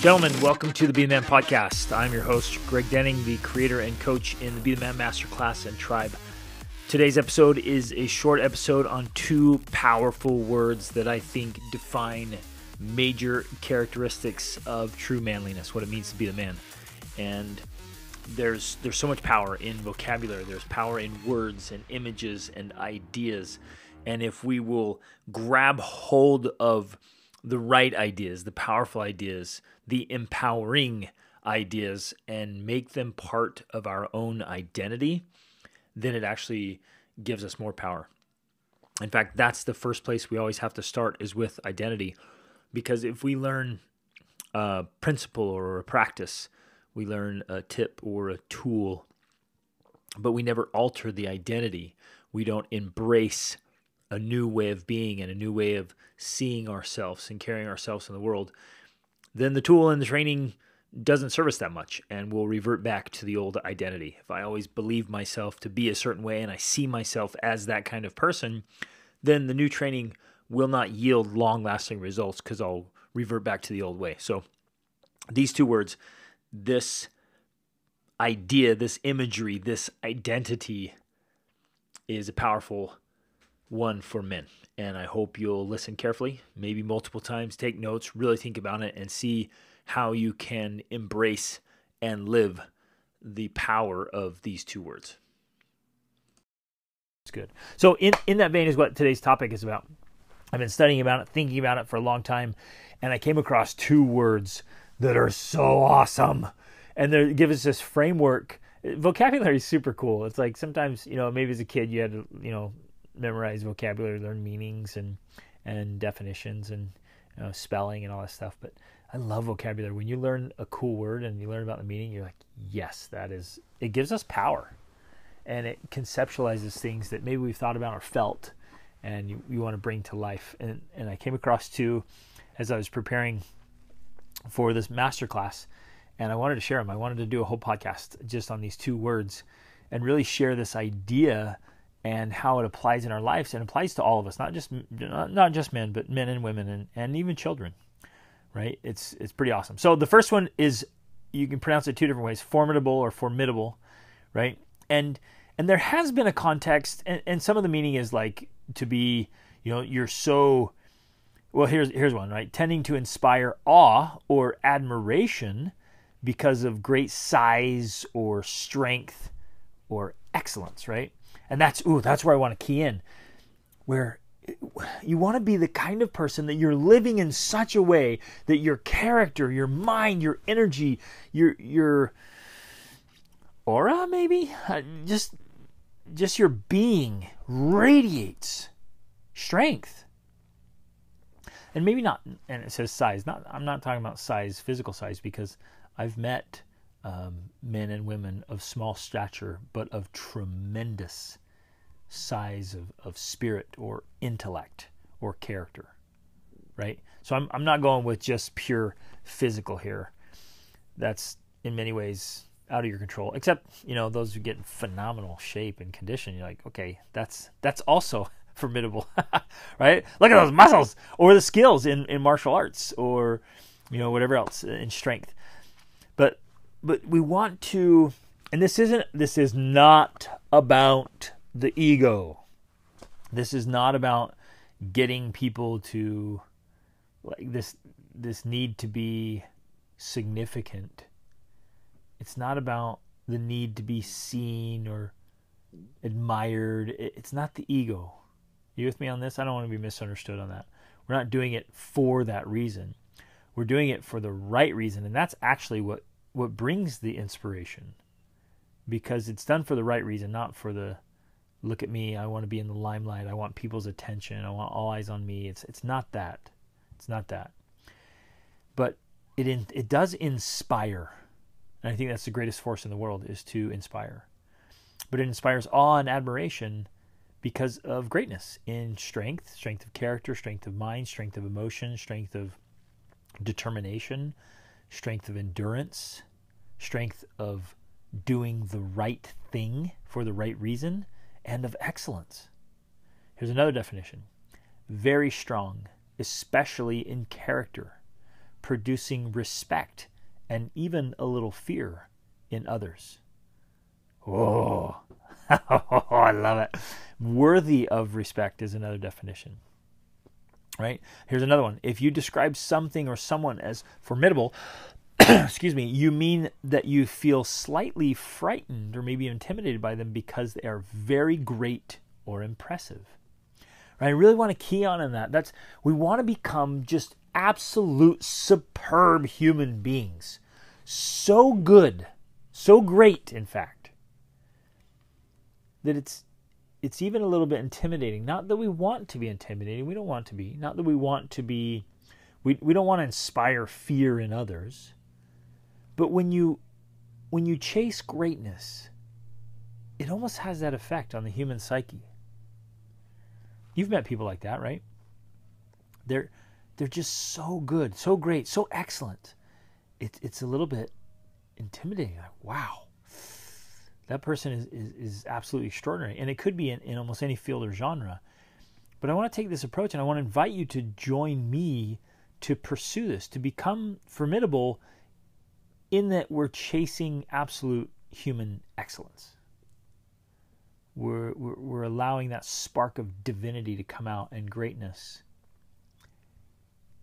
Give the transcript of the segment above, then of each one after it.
Gentlemen, welcome to the Be the Man podcast. I'm your host, Greg Denning, the creator and coach in the Be the Man Masterclass and Tribe. Today's episode is a short episode on two powerful words that I think define major characteristics of true manliness, what it means to be the man. And there's so much power in vocabulary. There's power in words and images and ideas. And if we will grab hold of the right ideas, the powerful ideas, the empowering ideas, and make them part of our own identity, then it actually gives us more power. In fact, that's the first place we always have to start, is with identity. Because if we learn a principle or a practice, we learn a tip or a tool, but we never alter the identity, we don't embrace a new way of being and a new way of seeing ourselves and carrying ourselves in the world, then the tool and the training doesn't serve us that much, and we'll revert back to the old identity. If I always believe myself to be a certain way and I see myself as that kind of person, then the new training will not yield long-lasting results because I'll revert back to the old way. So these two words, this idea, this imagery, this identity, is a powerful one for men. And I hope you'll listen carefully, maybe multiple times, take notes, really think about it, and see how you can embrace and live the power of these two words. It's good. So in that vein is what today's topic is about. I've been studying about it, thinking about it for a long time, and I came across two words that are so awesome. And they give us this framework. Vocabulary is super cool. It's like sometimes, maybe as a kid you had to, memorize vocabulary, learn meanings and definitions and spelling and all that stuff. But I love vocabulary. When you learn a cool word and you learn about the meaning, you're like, yes, it gives us power. And it conceptualizes things that maybe we've thought about or felt, and you want to bring to life. And I came across two as I was preparing for this masterclass, and I wanted to share them. I wanted to do a whole podcast just on these two words and really share this idea and how it applies in our lives, and applies to all of us, not just men, but men and women and even children, right? It's pretty awesome. So the first one is, you can pronounce it two different ways, formidable or formidable, right? And there has been a context, and some of the meaning is like to be, you're so, well, here's one, right? Tending to inspire awe or admiration because of great size or strength or excellence, right? And that's where I want to key in, where you want to be the kind of person that you're living in such a way that your character, your mind, your energy, your aura, maybe, just your being radiates strength. And maybe not, and it says size. I'm not talking about size, physical size, because I've met men and women of small stature, but of tremendous size of spirit or intellect or character, right? So I'm not going with just pure physical here. That's in many ways out of your control, except, those who get in phenomenal shape and condition. You're like, okay, that's also formidable, right? Look at those muscles, or the skills in martial arts, or, whatever else in strength. But we want to, and this is not about the ego. This is not about getting people to, like, this need to be significant. It's not about the need to be seen or admired. It's not the ego. You with me on this? I don't want to be misunderstood on that. We're not doing it for that reason. We're doing it for the right reason, and that's actually what brings the inspiration, because it's done for the right reason, not for the, look at me, I want to be in the limelight, I want people's attention, I want all eyes on me. It's not that. It's not that. But it does inspire. And I think that's the greatest force in the world, is to inspire. But it inspires awe and admiration because of greatness in strength of character, strength of mind, strength of emotion, strength of determination, strength of endurance, strength of doing the right thing for the right reason, and of excellence. Here's another definition. Very strong, especially in character, producing respect and even a little fear in others. Oh, I love it. Worthy of respect is another definition. Right? Here's another one. If you describe something or someone as formidable, excuse me, you mean that you feel slightly frightened or maybe intimidated by them because they are very great or impressive. Right? I really want to key on that. We want to become just absolute superb human beings. So good, so great, in fact, that it's even a little bit intimidating. Not that we want to be intimidating. We don't want to be. Not that we want to be. We don't want to inspire fear in others. But when you chase greatness, it almost has that effect on the human psyche. You've met people like that, right? They're just so good, so great, so excellent. It's a little bit intimidating. Like, wow, that person is absolutely extraordinary. And it could be in almost any field or genre. But I want to take this approach, and I want to invite you to join me to pursue this, to become formidable in that we're chasing absolute human excellence. We're allowing that spark of divinity to come out and greatness.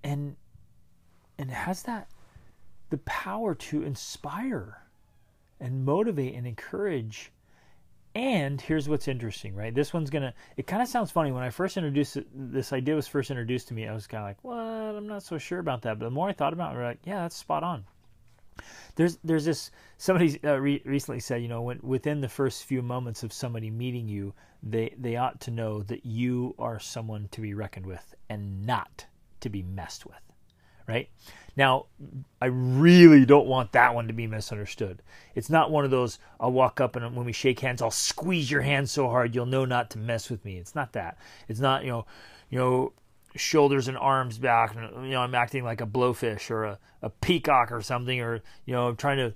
And it has the power to inspire and motivate and encourage. And here's what's interesting, right? This one's it kind of sounds funny. When I first introduced this idea was first introduced to me, I was kind of like, what? I'm not so sure about that. But the more I thought about it, I'm like, yeah, that's spot on. There's this, somebody recently said, within the first few moments of somebody meeting you, they ought to know that you are someone to be reckoned with and not to be messed with, right? Now, I really don't want that one to be misunderstood. It's not one of those, I'll walk up and when we shake hands, I'll squeeze your hand so hard you'll know not to mess with me. It's not that. It's not, shoulders and arms back, I'm acting like a blowfish or a peacock or something, or I'm trying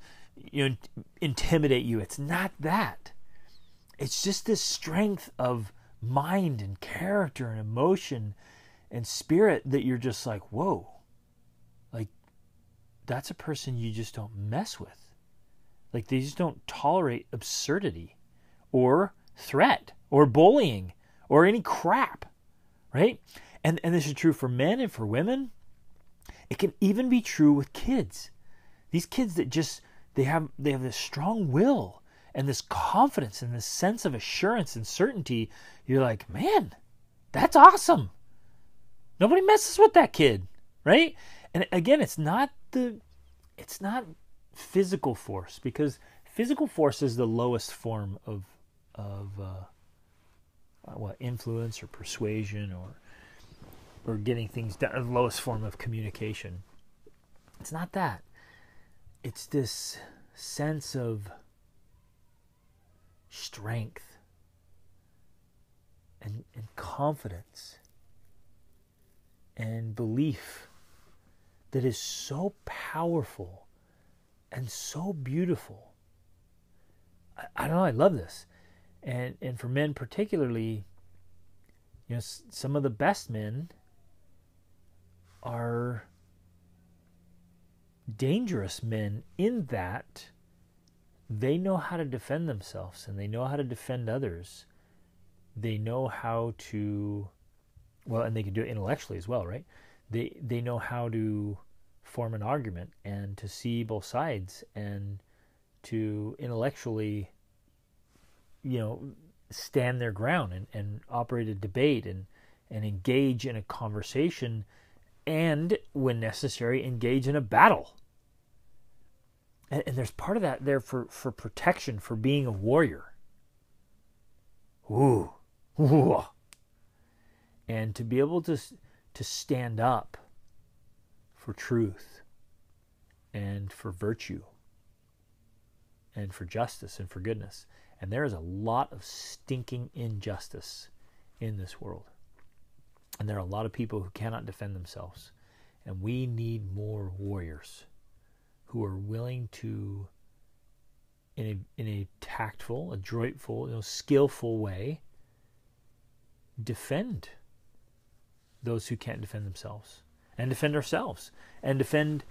to intimidate you. It's not that. It's just this strength of mind and character and emotion and spirit that you're just like, whoa, like that's a person you just don't mess with. Like they just don't tolerate absurdity or threat or bullying or any crap, right? And this is true for men and for women. It can even be true with kids. These kids that they have this strong will and this confidence and this sense of assurance and certainty. You're like, man, that's awesome. Nobody messes with that kid, right? And again, it's not physical force, because physical force is the lowest form of influence or persuasion or getting things done, the lowest form of communication. It's not that. It's this sense of strength and confidence and belief that is so powerful and so beautiful. I don't know, I love this. And for men particularly, some of the best men are dangerous men in that they know how to defend themselves and they know how to defend others. They know how to, and they can do it intellectually as well, right? They know how to form an argument and to see both sides and to intellectually, stand their ground and operate a debate and engage in a conversation and, when necessary, engage in a battle. And there's part of that there for protection, for being a warrior. Ooh. Ooh. And to be able to stand up for truth and for virtue and for justice and for goodness. And there is a lot of stinking injustice in this world. And there are a lot of people who cannot defend themselves. And we need more warriors who are willing to, in a tactful, adroitful, skillful way, defend those who can't defend themselves. and defend ourselves, and defend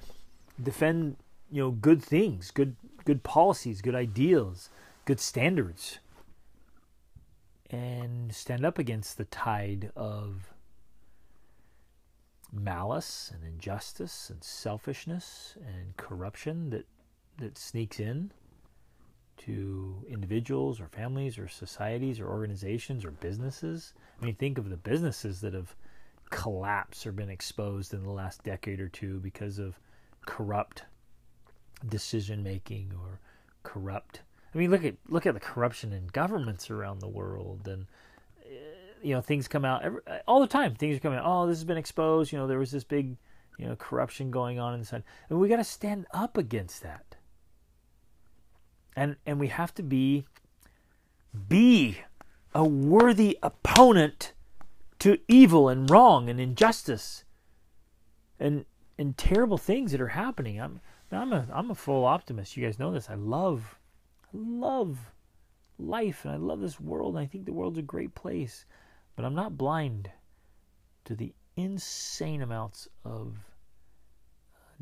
good things, good policies, good ideals, good standards, and stand up against the tide of malice and injustice and selfishness and corruption that sneaks in to individuals or families or societies or organizations or businesses. I mean, think of the businesses that have collapsed or been exposed in the last decade or two because of corrupt decision making or corrupt. I mean, look at the corruption in governments around the world, and things come out all the time. Things are coming out. Oh, this has been exposed. There was this big, corruption going on inside, and we got to stand up against that. And we have to be a worthy opponent to evil and wrong and injustice and terrible things that are happening. I'm a full optimist. You guys know this. I love life, and I love this world, and I think the world's a great place. But I'm not blind to the insane amounts of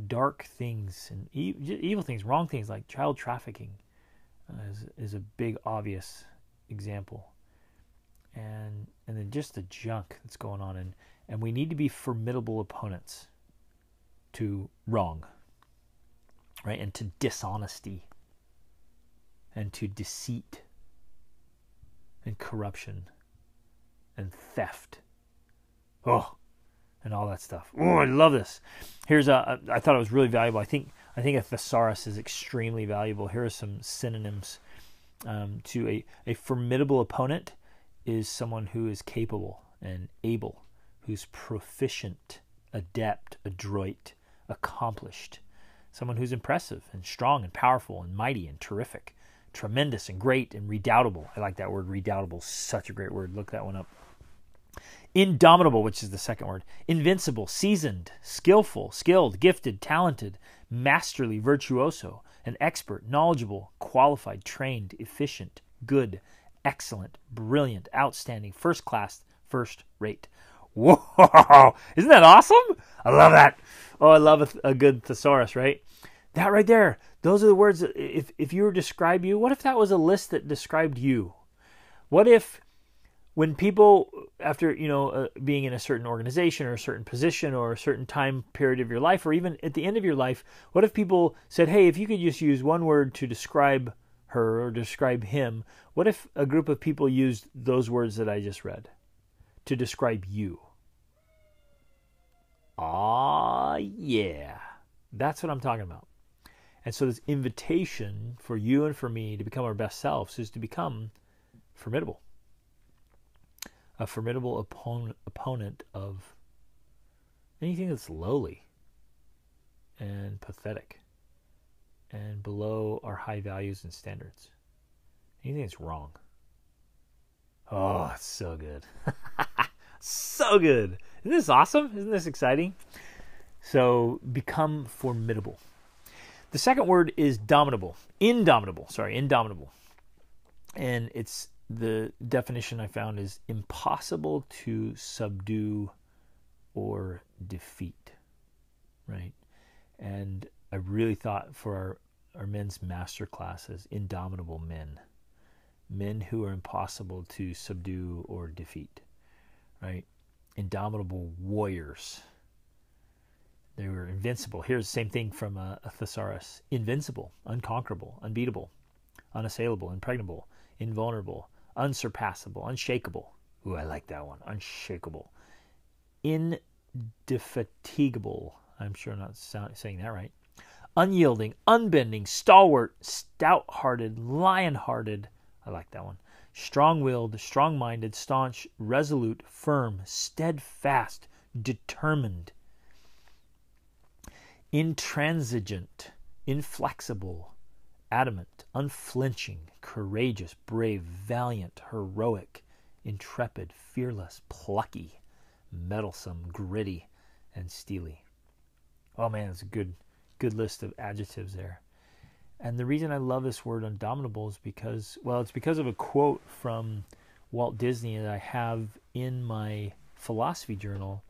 dark things and evil things, wrong things like child trafficking is a big obvious example. And then just the junk that's going on, and we need to be formidable opponents to wrong, right? And to dishonesty, and to deceit, and corruption, and theft. Oh, and all that stuff. Oh, I love this. I thought it was really valuable. I think a thesaurus is extremely valuable. Here are some synonyms to a formidable opponent. Is someone who is capable and able, who's proficient, adept, adroit, accomplished. Someone who's impressive and strong and powerful and mighty and terrific, tremendous and great and redoubtable. I like that word, redoubtable. Such a great word. Look that one up. Indomitable, which is the second word. Invincible, seasoned, skillful, skilled, gifted, talented, masterly, virtuoso, an expert, knowledgeable, qualified, trained, efficient, good, excellent, brilliant, outstanding, first class, first rate. Whoa! Isn't that awesome? I love that. Oh, I love a good thesaurus, right? That right there. Those are the words that if you were to describe you, what if that was a list that described you? What if when people, after being in a certain organization or a certain position or a certain time period of your life, or even at the end of your life, what if people said, hey, if you could just use one word to describe her or describe him, what if a group of people used those words that I just read to describe you? Ah, yeah. That's what I'm talking about. And so this invitation for you and for me to become our best selves is to become formidable. A formidable opponent of anything that's lowly and pathetic and below our high values and standards. Anything that's wrong. Oh, it's so good. So good. Isn't this awesome? Isn't this exciting? So become formidable. The second word is dominable. Indomitable. And it's the definition I found is impossible to subdue or defeat. Right? And I really thought for our men's master classes, indomitable men. Men who are impossible to subdue or defeat. Right? Indomitable warriors. They were invincible. Here's the same thing from a thesaurus. Invincible, unconquerable, unbeatable, unassailable, impregnable, invulnerable, unsurpassable, unshakable. Ooh, I like that one. Unshakable. Indefatigable. I'm sure I'm not saying that right. Unyielding, unbending, stalwart, stout-hearted, lion-hearted. I like that one. Strong-willed, strong-minded, staunch, resolute, firm, steadfast, determined. Intransigent, inflexible, adamant, unflinching, courageous, brave, valiant, heroic, intrepid, fearless, plucky, meddlesome, gritty, and steely. Oh man, it's a good list of adjectives there. And the reason I love this word indomitable is because, it's because of a quote from Walt Disney that I have in my philosophy journal.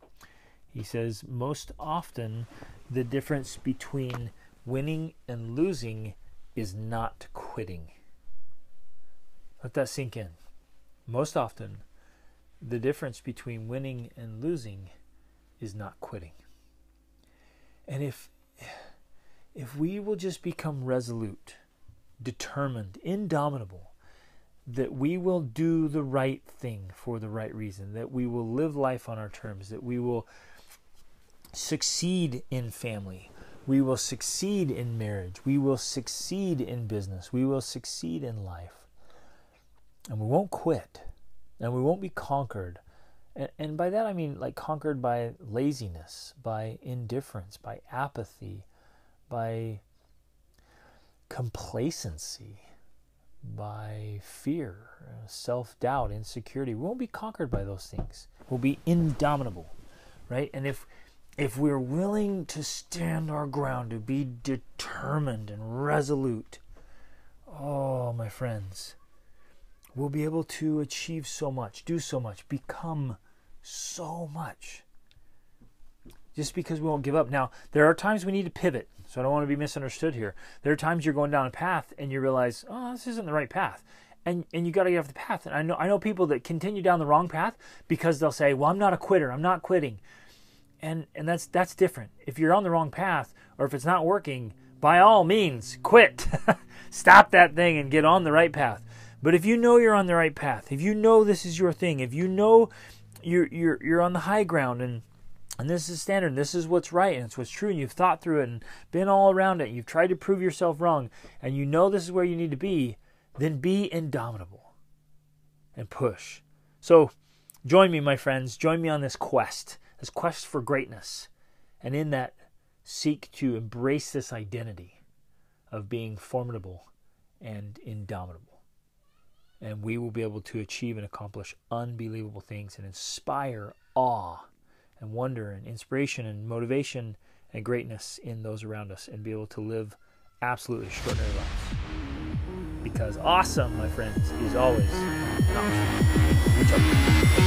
He says, most often the difference between winning and losing is not quitting. Let that sink in. Most often, the difference between winning and losing is not quitting. And if we will just become resolute, determined, indomitable, that we will do the right thing for the right reason, that we will live life on our terms, that we will succeed in family, we will succeed in marriage, we will succeed in business, we will succeed in life, and we won't quit, and we won't be conquered. And by that I mean like conquered by laziness, by indifference, by apathy, by complacency, by fear, self-doubt, insecurity. We won't be conquered by those things. We'll be indomitable, right? And if we're willing to stand our ground, to be determined and resolute, oh, my friends, we'll be able to achieve so much, do so much, become so much, just because we won't give up. Now, there are times we need to pivot, so I don't want to be misunderstood here. There are times you're going down a path and you realize, oh, this isn't the right path, and you got to get off the path. And I know people that continue down the wrong path because they'll say, well, I'm not a quitter, I'm not quitting, and that's different. If you're on the wrong path, or if it's not working, by all means, quit. Stop that thing and get on the right path. But if you know you're on the right path, if you know this is your thing, if you know you're on the high ground, and this is standard, and this is what's right, and it's what's true, and you've thought through it and been all around it, and you've tried to prove yourself wrong, and you know this is where you need to be, then be indomitable and push. So join me, my friends. Join me on this quest for greatness. And in that, seek to embrace this identity of being formidable and indomitable. And we will be able to achieve and accomplish unbelievable things and inspire awe and wonder and inspiration and motivation and greatness in those around us, and be able to live absolutely extraordinary lives. Because awesome, my friends, is always an option. Reach out.